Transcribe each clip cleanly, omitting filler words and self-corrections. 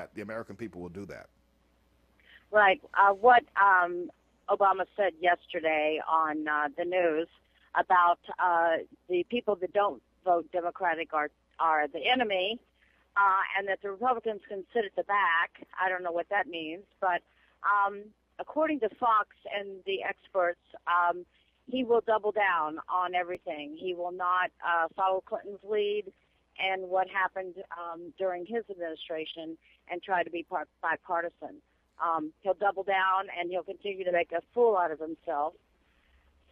that the American people will do that. Right. What Obama said yesterday on the news about the people that don't vote Democratic are the enemy, and that the Republicans can sit at the back. I don't know what that means, but according to Fox and the experts, he will double down on everything. He will not follow Clinton's lead and what happened during his administration and try to be bipartisan. He'll double down, and he'll continue to make a fool out of himself.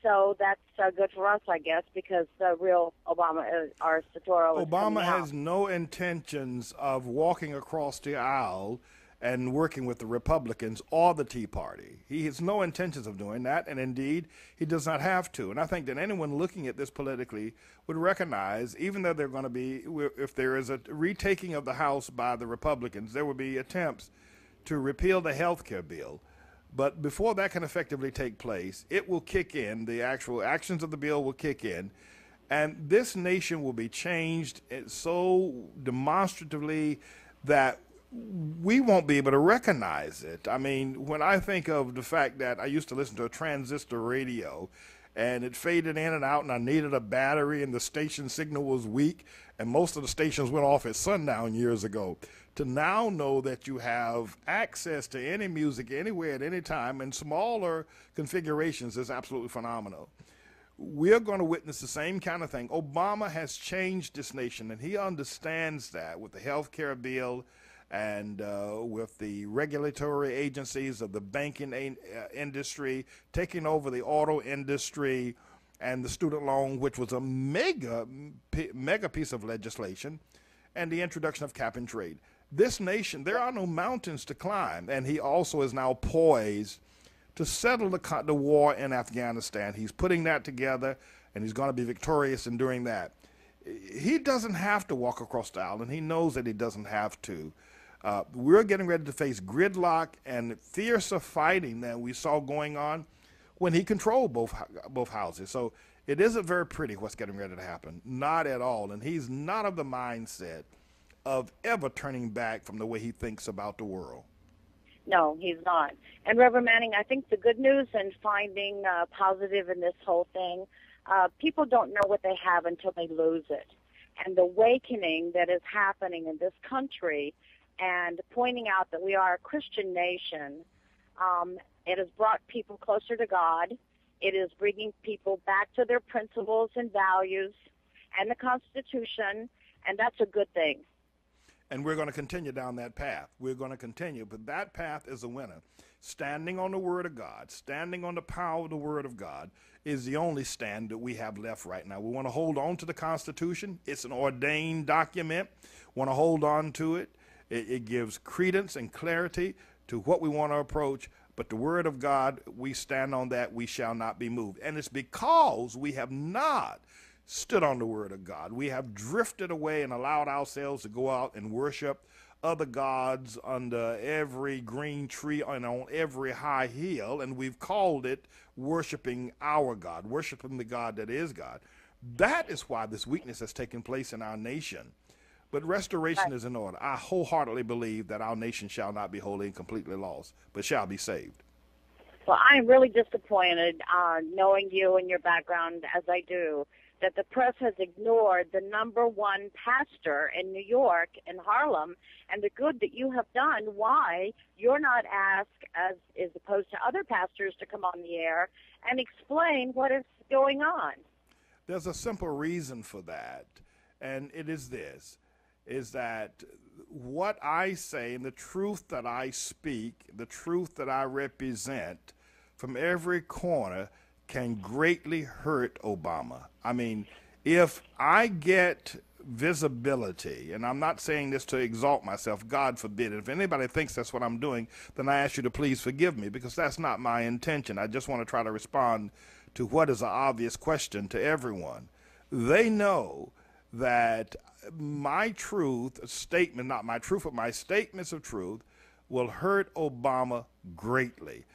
So that's good for us, I guess, because the real Obama, our Satoro, Obama has no intentions of walking across the aisle and working with the Republicans or the Tea Party. He has no intentions of doing that, and indeed, he does not have to. And I think that anyone looking at this politically would recognize, even though they're going to be, if there is a retaking of the House by the Republicans, there will be attempts to repeal the health care bill. But before that can effectively take place, it will kick in, the actual actions of the bill will kick in, and this nation will be changed so demonstratively that we won't be able to recognize it. I mean, when I think of the fact that I used to listen to a transistor radio and it faded in and out and I needed a battery and the station signal was weak and most of the stations went off at sundown years ago, to now know that you have access to any music anywhere at any time in smaller configurations is absolutely phenomenal. We're going to witness the same kind of thing. Obama has changed this nation, and he understands that with the health care bill and with the regulatory agencies of the banking industry taking over the auto industry and the student loan, which was a mega piece of legislation, and the introduction of cap and trade. This nation, there are no mountains to climb, and he also is now poised to settle the war in Afghanistan. He's putting that together, and he's going to be victorious in doing that. He doesn't have to walk across the aisle, and he knows that he doesn't have to. We're getting ready to face gridlock and fiercer fighting than we saw going on when he controlled both houses. So it isn't very pretty what's getting ready to happen, not at all. And he's not of the mindset of ever turning back from the way he thinks about the world. No, he's not. And Reverend Manning, I think the good news in finding positive in this whole thing, people don't know what they have until they lose it. And the awakening that is happening in this country and pointing out that we are a Christian nation, it has brought people closer to God. It is bringing people back to their principles and values and the Constitution, and that's a good thing. And we're going to continue down that path. We're going to continue, but that path is a winner. Standing on the Word of God, standing on the power of the Word of God is the only stand that we have left right now. We want to hold on to the Constitution. It's an ordained document. We want to hold on to it. It gives credence and clarity to what we want to approach. But the Word of God, we stand on that. We shall not be moved. And it's because we have not stood on the Word of God. We have drifted away and allowed ourselves to go out and worship other gods under every green tree and on every high hill, and we've called it worshiping our God, worshiping the God that is God. That is why this weakness has taken place in our nation. But restoration is in order. I wholeheartedly believe that our nation shall not be wholly and completely lost, but shall be saved. Well, I'm really disappointed, knowing you and your background as I do, that the press has ignored the #1 pastor in New York, in Harlem, and the good that you have done. Why you're not asked, as opposed to other pastors, to come on the air and explain what is going on. There's a simple reason for that, and it is this, is that what I say and the truth that I speak, the truth that I represent from every corner can greatly hurt Obama. I mean, if I get visibility, and I'm not saying this to exalt myself, God forbid, if anybody thinks that's what I'm doing, then I ask you to please forgive me, because that's not my intention. I just want to try to respond to what is an obvious question to everyone. They know that my truth statement, not my truth, but my statements of truth will hurt Obama greatly.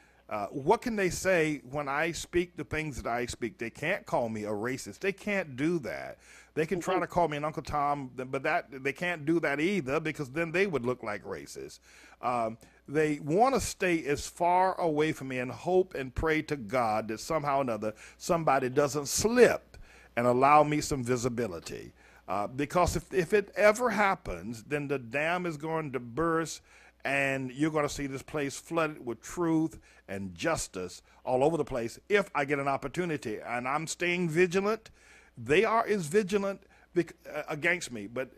What can they say when I speak the things that I speak? They can't call me a racist. They can't do that. They can try to call me an Uncle Tom, but they can't do that either, because then they would look like racists. They want to stay as far away from me and hope and pray to God that somehow or another somebody doesn't slip and allow me some visibility. Because if it ever happens, then the dam is going to burst, and you're going to see this place flooded with truth and justice all over the place if I get an opportunity. And I'm staying vigilant. They are as vigilant against me, but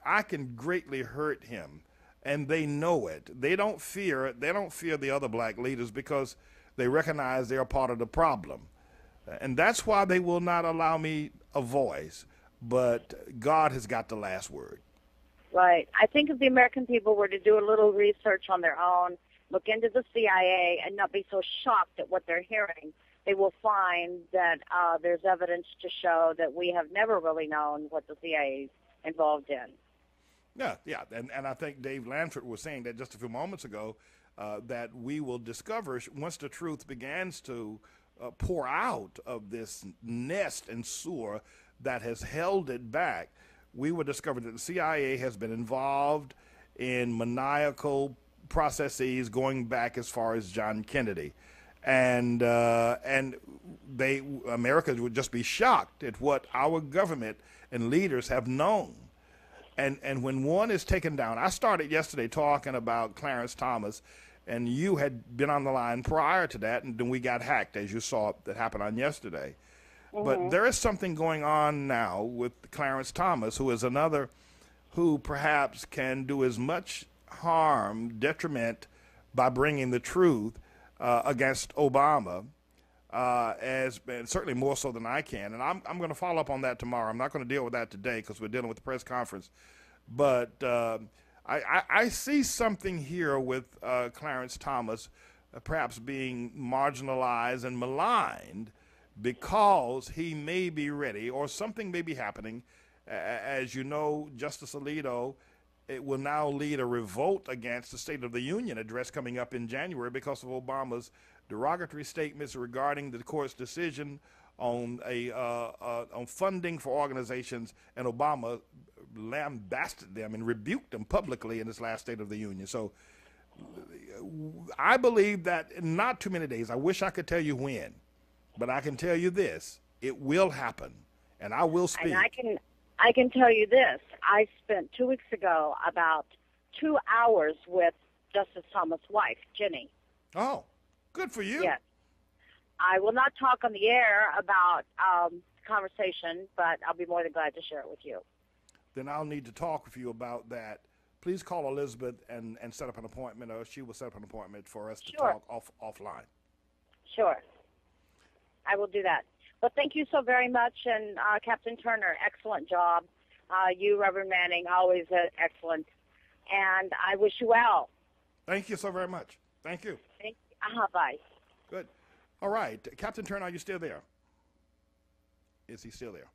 I can greatly hurt him, and they know it. They don't fear the other black leaders, because they recognize they're part of the problem. And that's why they will not allow me a voice. But God has got the last word. Right. I think if the American people were to do a little research on their own, look into the CIA, and not be so shocked at what they're hearing, they will find that there's evidence to show that we have never really known what the CIA is involved in. Yeah. And I think Dave Lanford was saying that just a few moments ago, that we will discover, once the truth begins to pour out of this nest and sewer that has held it back, we will discover that the CIA has been involved in maniacal processes going back as far as John Kennedy. And America would just be shocked at what our government and leaders have known. And when one is taken down, I started yesterday talking about Clarence Thomas, and you had been on the line prior to that, and then we got hacked, as you saw that happened on yesterday. But there is something going on now with Clarence Thomas, who is another who perhaps can do as much harm, detriment, by bringing the truth against Obama, as certainly more so than I can. And I'm going to follow up on that tomorrow. I'm not going to deal with that today because we're dealing with the press conference. But I see something here with Clarence Thomas perhaps being marginalized and maligned, because he may be ready, or something may be happening. As you know, Justice Alito, it will now lead a revolt against the State of the Union address coming up in January because of Obama's derogatory statements regarding the court's decision on on funding for organizations, and Obama lambasted them and rebuked them publicly in his last State of the Union. So I believe that in not too many days, I wish I could tell you when, but I can tell you this: it will happen, and I will speak. And I can tell you this: I spent 2 weeks ago about 2 hours with Justice Thomas' wife, Jenny. Oh, good for you. Yes. I will not talk on the air about conversation, but I'll be more than glad to share it with you. Then I'll need to talk with you about that. Please call Elizabeth and set up an appointment, or she will set up an appointment for us to talk offline. Sure. I will do that. But thank you so very much, and Captain Turner, excellent job. You, Reverend Manning, always excellent. And I wish you well. Thank you so very much. Thank you. Thank you. Bye. Good. All right. Captain Turner, are you still there? Is he still there?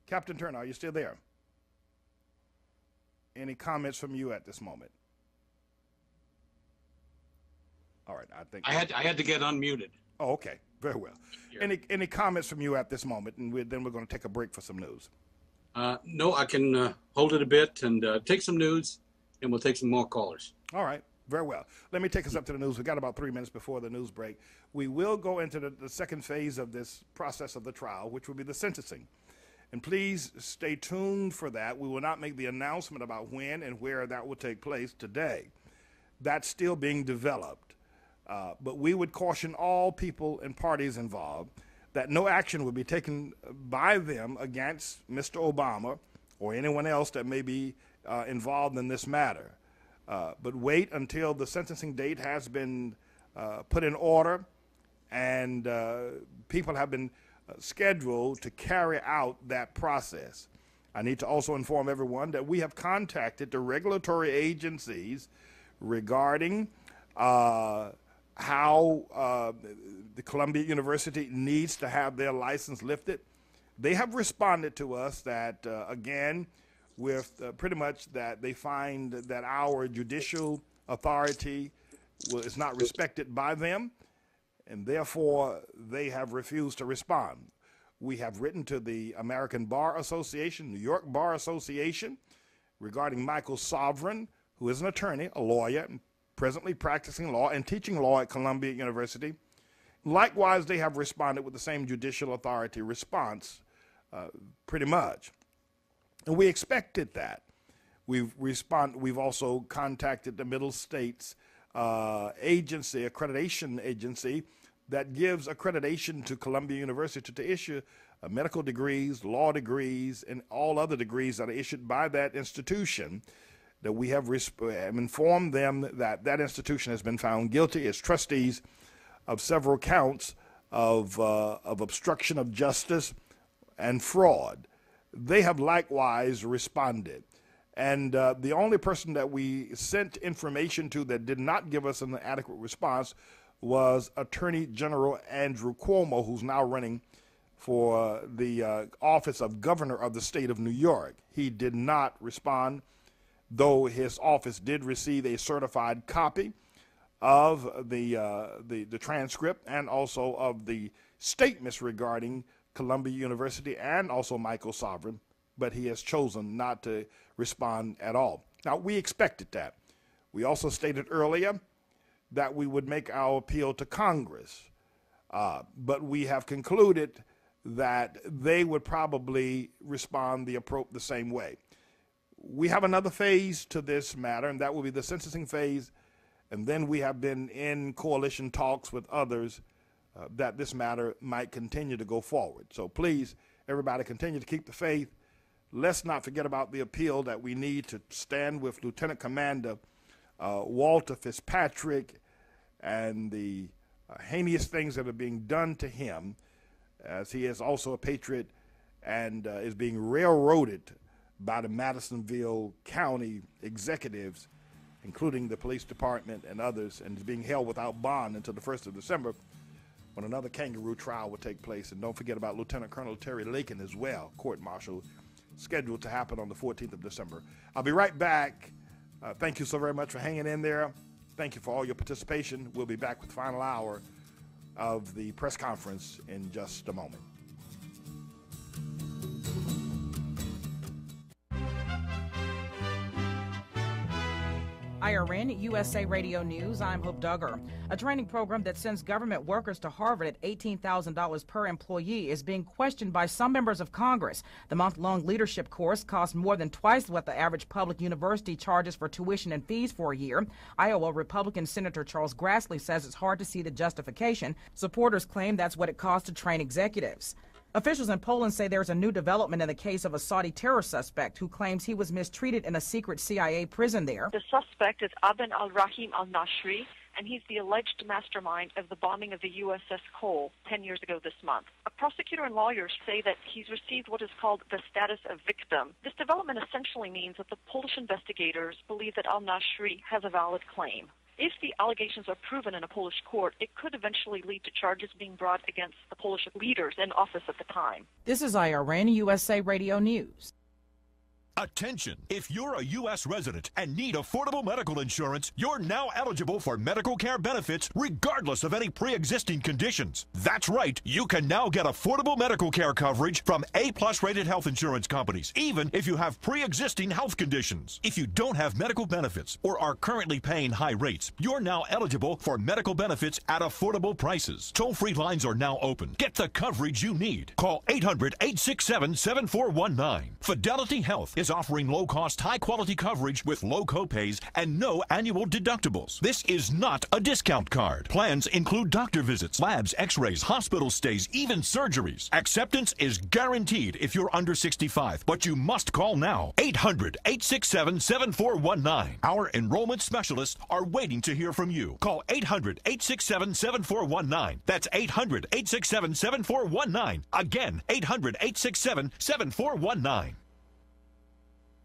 Captain Turner, are you still there? Any comments from you at this moment? All right. I think I had to get unmuted. Oh, okay. Very well. Any comments from you at this moment, and then we're going to take a break for some news. No, I can hold it a bit and take some news, and we'll take some more callers. All right. Very well. Let me take us up to the news. We've got about 3 minutes before the news break. We will go into the second phase of this process of the trial, which will be the sentencing. And please stay tuned for that. We will not make the announcement about when and where that will take place today. That's still being developed. But we would caution all people and parties involved that no action would be taken by them against Mr. Obama or anyone else that may be involved in this matter. But wait until the sentencing date has been put in order, and people have been scheduled to carry out that process. I need to also inform everyone that we have contacted the regulatory agencies regarding how the Columbia University needs to have their license lifted. They have responded to us that, again, with pretty much that they find that our judicial authority is not respected by them, and therefore they have refused to respond. We have written to the American Bar Association, New York Bar Association, regarding Michael Sovereign, who is an attorney, a lawyer, and presently practicing law and teaching law at Columbia University. Likewise, they have responded with the same judicial authority response, pretty much. And we expected that. We've also contacted the Middle States agency, accreditation agency, that gives accreditation to Columbia University to issue medical degrees, law degrees, and all other degrees that are issued by that institution. That we have informed them that that institution has been found guilty as trustees of several counts of obstruction of justice and fraud. They have likewise responded. And the only person that we sent information to that did not give us an adequate response was Attorney General Andrew Cuomo, who's now running for the office of governor of the state of New York. He did not respond, though his office did receive a certified copy of the transcript and also of the statements regarding Columbia University and also Michael Sovereign, but he has chosen not to respond at all. Now, we expected that. We also stated earlier that we would make our appeal to Congress, but we have concluded that they would probably respond the same way. We have another phase to this matter, and that will be the sentencing phase, and then we have been in coalition talks with others that this matter might continue to go forward. So please, everybody, continue to keep the faith. Let's not forget about the appeal that we need to stand with Lieutenant Commander Walter Fitzpatrick and the heinous things that are being done to him, as he is also a patriot and is being railroaded by the Madisonville County executives, including the police department and others, and is being held without bond until the 1st of December, when another kangaroo trial will take place. And don't forget about Lieutenant Colonel Terry Lakin as well, court-martial, scheduled to happen on the 14th of December. I'll be right back. Thank you so very much for hanging in there. Thank you for all your participation. We'll be back with the final hour of the press conference in just a moment. IRN USA Radio News, I'm Hope Duggar. A training program that sends government workers to Harvard at $18,000 per employee is being questioned by some members of Congress. The month-long leadership course costs more than twice what the average public university charges for tuition and fees for a year. Iowa Republican Senator Charles Grassley says it's hard to see the justification. Supporters claim that's what it costs to train executives. Officials in Poland say there's a new development in the case of a Saudi terror suspect who claims he was mistreated in a secret CIA prison there. The suspect is Aben al-Rahim al-Nashri, and he's the alleged mastermind of the bombing of the USS Cole 10 years ago this month. A prosecutor and lawyers say that he's received what is called the status of victim. This development essentially means that the Polish investigators believe that al-Nashri has a valid claim. If the allegations are proven in a Polish court, it could eventually lead to charges being brought against the Polish leaders in office at the time. This is IRN USA Radio News. Attention! If you're a U.S. resident and need affordable medical insurance, you're now eligible for medical care benefits regardless of any pre-existing conditions. That's right, you can now get affordable medical care coverage from A-plus rated health insurance companies, even if you have pre-existing health conditions. If you don't have medical benefits or are currently paying high rates, you're now eligible for medical benefits at affordable prices. Toll-free lines are now open. Get the coverage you need. Call 800-867-7419. Fidelity Health is offering low-cost, high-quality coverage with low copays and no annual deductibles. This is not a discount card. Plans include doctor visits, labs, x-rays, hospital stays, even surgeries. Acceptance is guaranteed if you're under 65, but you must call now. 800-867-7419. Our enrollment specialists are waiting to hear from you. Call 800-867-7419. That's 800-867-7419. Again, 800-867-7419.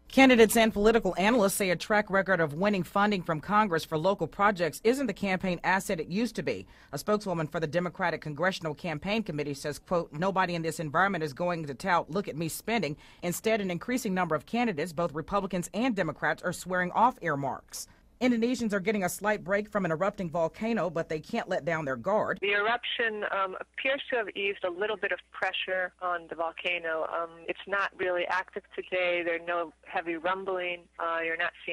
Candidates and political analysts say a track record of winning funding from Congress for local projects isn't the campaign asset it used to be. A spokeswoman for the Democratic Congressional Campaign Committee says, quote, nobody in this environment is going to tout, look at me spending. Instead, an increasing number of candidates, both Republicans and Democrats, are swearing off earmarks. Indonesians are getting a slight break from an erupting volcano, but they can't let down their guard. The eruption appears to have eased a little bit of pressure on the volcano. It's not really active today. There's no heavy rumbling. You're not seeing